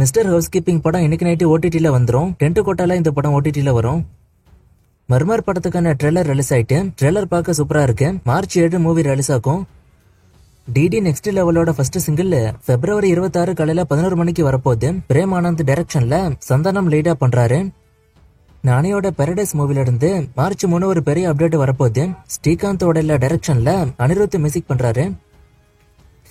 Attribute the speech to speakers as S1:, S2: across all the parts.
S1: Mister house keeping படம் இன்னைக்கு night ஓடிடில வந்துரும். டென்ட் கோட்டால இந்த படம் ஓடிடில வரும். மர்மர் படத்துக்கான ட்ரெய்லர் ரிலீஸ் ஆயிட்டு ட்ரெய்லர் பார்க்க சூப்பரா இருக்கு. மார்ச் 7 மூவி ரிலீஸ் ஆகும். டிடி நெக்ஸ்ட் லெவலோட ஃபர்ஸ்ட் சிங்கிள் பிப்ரவரி 26 காலையில 11 மணிக்கு வரப்போகுது. பிரேம் ஆனந்த் டைரக்ஷன்ல சந்தானம் லீடா பண்றாரு. நானியோட பாரடைஸ் மூவில இருந்து மார்ச் 3 ஒரு பெரிய அப்டேட் வரப்போகுது. ஸ்ரீகாந்தோட டைரக்ஷன்ல அனிருத் மியூசிக் பண்றாரு.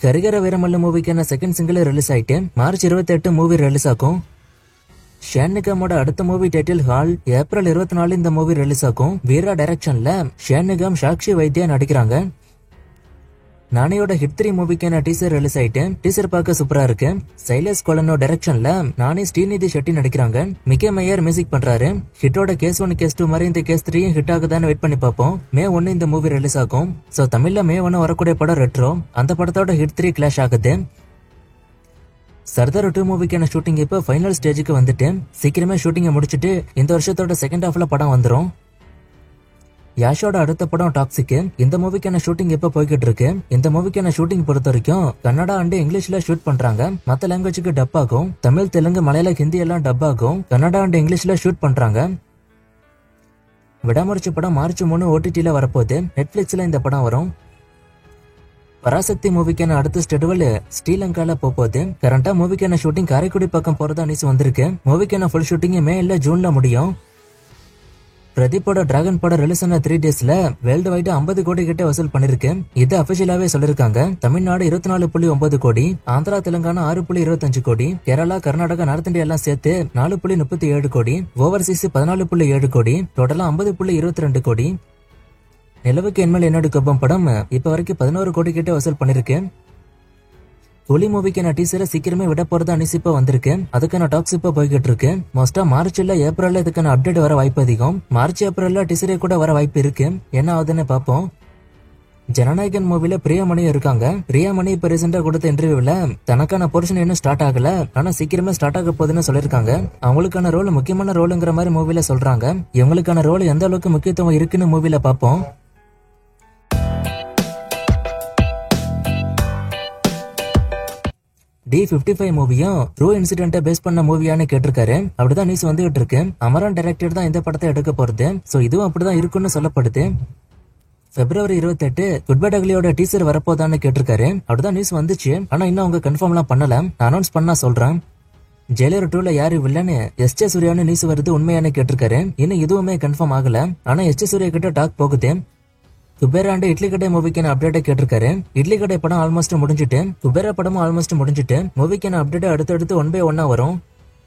S1: ஹரிகர வீரமல்ல மூவிக்கான செகண்ட் சிங்கிள் ரிலீஸ் ஆயிட்டு மார்ச் 28 மூவி ரிலீஸ் ஆகும். ஷேன் நிகாமோட அடுத்த மூவி டைட்டில் ஹால் ஏப்ரல் 24 இந்த மூவி ரிலீஸ் ஆகும். வீரா டைரக்ஷன்ல ஷேன் நிகாம், சாக்ஷி வைத்தியா நடிக்கிறாங்க. நானியோட ஹிட் 3 மூவிக்கான டீசர் ரிலீஸ் ஆயிட்டு டீசர் பார்க்க சூப்பரா இருக்கு. சைலஸ் கோலனோ டைரக்ஷன்ல நானி, ஸ்ரீநிதி ஷெட்டி நடிக்கிறாங்க. மிக்கே மையர் மியூசிக் பண்றாரு. ஹிட்டோட கேஸ் 1 கேஸ் 2 மாதிரி இந்த கேஸ் 3 ஹிட் ஆகுதான்னு வெயிட் பண்ணி பார்ப்போம். மே 1 இந்த மூவி ரிலீஸ் ஆகும். சோ தமிழ்ல மே 1 வரக்கூடிய படம் ரெட்ரோ. அந்த படத்தோட ஹிட் 3 கிளாஷ் ஆகுது. சர்தார் 2 மூவிக்கான ஷூட்டிங் இப்ப ஃபைனல் ஸ்டேஜுக்கு வந்துட்டு சீக்கிரமே ஷூட்டிங்கை முடிச்சுட்டு இந்த வருஷத்தோட செகண்ட் ஹாஃப்ல படம் வந்துரும். யாஷோட அடுத்த படம் டாக்ஸிக். இந்த மூவிக்கான ஷூட்டிங் எப்ப போய்கிட்டு இருக்கு. இந்த மூவிக்கான ஷூட்டிங் பொறுத்த வரைக்கும் கன்னடா அண்ட் இங்கிலீஷ்ல ஷூட் பண்றாங்க. மத்த லாங்குவேஜுக்கு டப் ஆகும். தமிழ், தெலுங்கு, மலையாள, ஹிந்தி எல்லாம் டப் ஆகும். கன்னடா அண்ட் இங்கிலீஷ்ல ஷூட் பண்றாங்க. விடாமுயற்சி படம் மார்ச் 3 ஓடிடில வரப்போகுது. நெட்ஃபிளிக்ஸ்ல இந்த படம் வரும். பராசக்தி மூவிக்கான அடுத்த ஸ்டெடுவல் ஸ்ரீலங்கால போகுது. கரண்டா மூவிக்கான ஷூட்டிங் காரைக்குடி பக்கம் போறதா நியூஸ் வந்திருக்கு. மூவிக்கான ஃபுல் ஷூட்டிங் மே இல்ல ஜூன்ல முடியும். பிரதீப்போட டிராகன் படம் ரிலீஸ் ஆன 3 டேஸ்ல வேர்ல்டு வைட் 50 கோடி கிட்ட வசூல் பண்ணிருக்கு. இது அபிஷியலாவே சொல்லிருக்காங்க. தமிழ்நாடு 24.9 கோடி, ஆந்திரா தெலுங்கானா 6.25 கோடி, கேரளா கர்நாடகா நார்த் இந்தியா எல்லாம் சேர்த்து 4.37 கோடி, ஓவர்சீஸ் 14.7 கோடி, டோட்டலா 50.22 கோடி. நிலவுக்கு என்மேல் என்னோட கோபம் படம் இப்ப வரைக்கும் 11 கோடி கிட்ட வசூல் பண்ணிருக்கு. கூலி மூவிக்கான டீசரை சீக்கிரமே விட போறதா நியூஸ் இப்ப வந்திருக்கு. அதுக்கான டாக்ஸ் இப்ப போய்கிட்டு இருக்கு. மோஸ்டா மார்ச் இல்ல ஏப்ரல்ல இதுக்கான அப்டேட் வர வாய்ப்பு அதிகம். மார்ச் ஏப்ரல்ல டீசரே கூட வர வாய்ப்பு இருக்கு. என்ன ஆகுதுன்னு பாப்போம். ஜனநாயகன் மூவில பிரியாமணி இருக்காங்க. பிரியாமணி இப்ப ரீசெண்டா கொடுத்த இன்டர்வியூல தனக்கான போர்ஷன் இன்னும் ஸ்டார்ட் ஆகல, ஆனா சீக்கிரமே ஸ்டார்ட் ஆக போகுதுன்னு சொல்லிருக்காங்க. அவங்களுக்கான ரோல் முக்கியமான ரோலுங்கிற மாதிரி மூவில சொல்றாங்க. இவங்களுக்கான ரோல் எந்த அளவுக்கு முக்கியத்துவம் இருக்குன்னு மூவில பாப்போம். D55 மூவியும் ட்ரூ இன்சிடென்ட்டை பேஸ் பண்ண மூவியான்னு கேட்டிருக்காரு. அப்படிதான் நியூஸ் வந்துகிட்டு இருக்கு. அமரன் டைரக்டர் தான் இந்த படத்தை எடுக்க போறது. சோ இதுவும் அப்படிதான் இருக்குன்னு சொல்லப்படுது. பிப்ரவரி 28 குட் பை டக்லியோட டீசர் வரப்போதான்னு கேட்டிருக்காரு. அப்படிதான் நியூஸ் வந்துச்சு. ஆனா இன்னும் அவங்க கன்ஃபார்ம் எல்லாம் பண்ணல. அனௌன்ஸ் பண்ணா சொல்றேன். ஜெயிலர் 2ல யாரு வில்லன்னு எஸ்.ஜே. சூர்யான்னு நியூஸ் வருது. உண்மையானு கேட்டிருக்காரு. இன்னும் இதுவுமே கன்ஃபார்ம் ஆகல. ஆனா எஸ்.ஜே. சூர்யா கிட்ட டாக் போகுது. குபேரா அண்ட் இட்லி கடை மூவிக்கான அப்டேட்டை கேட்டிருக்காரு. இட்லி கடை படம் ஆல்மோஸ்ட் முடிஞ்சிட்டு, குபேரா படமும் ஆல்மோஸ்ட் முடிஞ்சிட்டு, மூவிக்கான அப்டேட் அடுத்தடுத்து 1 by 1 வரும்.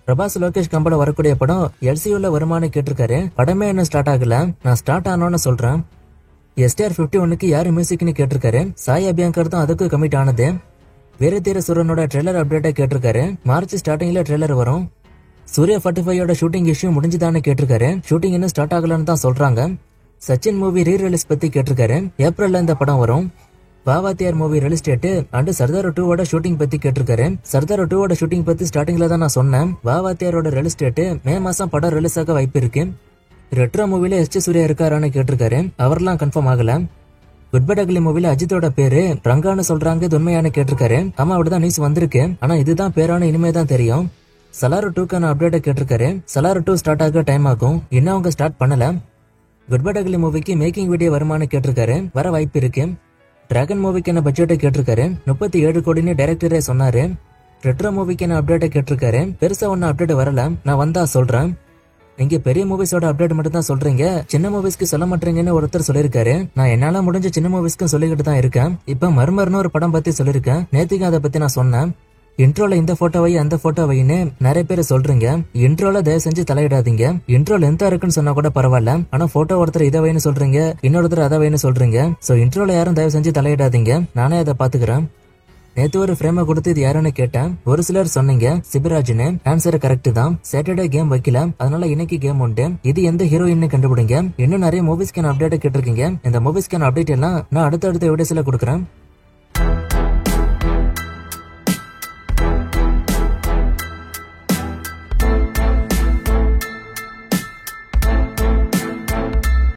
S1: பிரபாஸ் லோகேஷ் கம்பல வரக்கூடிய படம் எல்சியூல வருமானு கேட்டிருக்காரு. படமே இன்னும் ஸ்டார்ட் ஆகல. நான் ஸ்டார்ட் ஆனோன்னு சொல்றேன். STR 51க்கு யாரு மியூசிக்னு கேட்டிருக்காரு. சாய் அபியங்கர் தான் அதுக்கு கமிட் ஆனது. வீரதீர சூரனோட ட்ரெய்லர் அப்டேட்டை கேட்டிருக்காரு. மார்ச் ஸ்டார்டிங்ல ட்ரெய்லர் வரும். சூர்யா 45யோட ஷூட்டிங் இஷ்யூ முடிஞ்சுதான்னு கேட்டிருக்காரு. ஷூட்டிங் இன்னும் ஸ்டார்ட் ஆகலன்னு தான் சொல்றாங்க. சச்சின் மூவி ரீ ரிலீஸ் பத்தி கேட்டிருக்காரு. ஏப்ரல்ல இந்த படம் வரும். Vaa Vaathiyaar movie release date and Sardar 2வோட ஷூட்டிங் பத்தி கேட்டிருக்காரு. சர்தார் 2வோட ஷூட்டிங் பத்தி ஸ்டார்டிங்ல தான் நான் சொன்னேன். வாவாத்தியாரோட ரிலீஸ் டேட் மே மாசம் படம் ரிலீஸ் ஆக வாய்ப்பு இருக்கு. ரெட்ரோ மூவில எஸ்.ஜே. சூர்யா இருக்காரான்னு கேட்டிருக்காரு. அவர்லாம் கன்ஃபார்ம் ஆகல. குட் பை டக்லி மூவில அஜித்தோட பேரு ரங்கான்னு சொல்றாங்க. இது உண்மையானு கேட்டிருக்காரு. ஆமா அப்படிதான் நியூஸ் வந்திருக்கு. ஆனா இதுதான் பேரானு இனிமே தான் தெரியும். சலார் 2க்கான அப்டேட்டை கேட்டிருக்காரு. சலார் 2 ஸ்டார்ட் ஆக டைம் ஆகும். இன்னும் அவங்க ஸ்டார்ட் பண்ணல. குட் பை டக்லி மூவிக்கு மேக்கிங் வீடியோ வருமானு கேட்டிருக்காரு. வர வாய்ப்பு இருக்கு. டிராகன் மூவிக்கான பட்ஜெட்டை கேட்டிருக்காரு. 37 கோடின்னு டைரக்டரே சொன்னாரு. ரெட்ரோ மூவிக்கான அப்டேட்டை கேட்டிருக்காரு. பெருசா ஒன்னும் அப்டேட் வரல. நான் வந்தா சொல்றேன். நீங்க பெரிய மூவிஸோட அப்டேட் மட்டும் தான் சொல்றீங்க, சின்ன மூவிஸ்க்கு சொல்ல மாட்டீங்கன்னு ஒருத்தர் சொல்லிருக்காரு. நான் என்னால முடிஞ்ச சின்ன மூவிஸ்க்கும் சொல்லிக்கிட்டு தான் இருக்கேன். இப்ப மர்மர்னு ஒரு படம் பத்தி சொல்லிருக்கேன். நேத்திக்கு அதை பத்தி நான் சொன்னேன். இன்ட்ரோல இந்த போட்டோவை அந்த போட்டோவைன்னு நிறைய பேர் சொல்றீங்க. இன்ட்ரோல தயவு செஞ்சு தலையிடாதீங்க. இன்ட்ரோ லென்த்தா இருக்குன்னு சொன்னா கூட பரவாயில்ல. ஆனா போட்டோ ஒருத்தர் இதை வைன்னு சொல்றீங்க, இன்னொருத்தர் அதை வைன்னு சொல்றீங்க. சோ இன்ட்ரோல யாரும் தயவு செஞ்சு தலையிடாதீங்க. நானே அதை பாத்துக்கிறேன். நேத்து ஒரு ஃப்ரேமை கொடுத்து இது யாருன்னு கேட்டேன். ஒரு சிலர் சொன்னீங்க சிபிராஜ்னு. ஆன்சர் கரெக்ட் தான். சாட்டர்டே கேம் வைக்கல, அதனால இன்னைக்கு கேம் உண்டு. இது எந்த ஹீரோயின்னு கண்டுபிடிங்க. இன்னும் நிறைய மூவிஸ்க்கான அப்டேட் கேட்டிருக்கீங்க. இந்த மூவிஸ்க்கான அப்டேட் எல்லாம் நான் அடுத்த வீடியோஸ்ல கொடுக்குறேன்.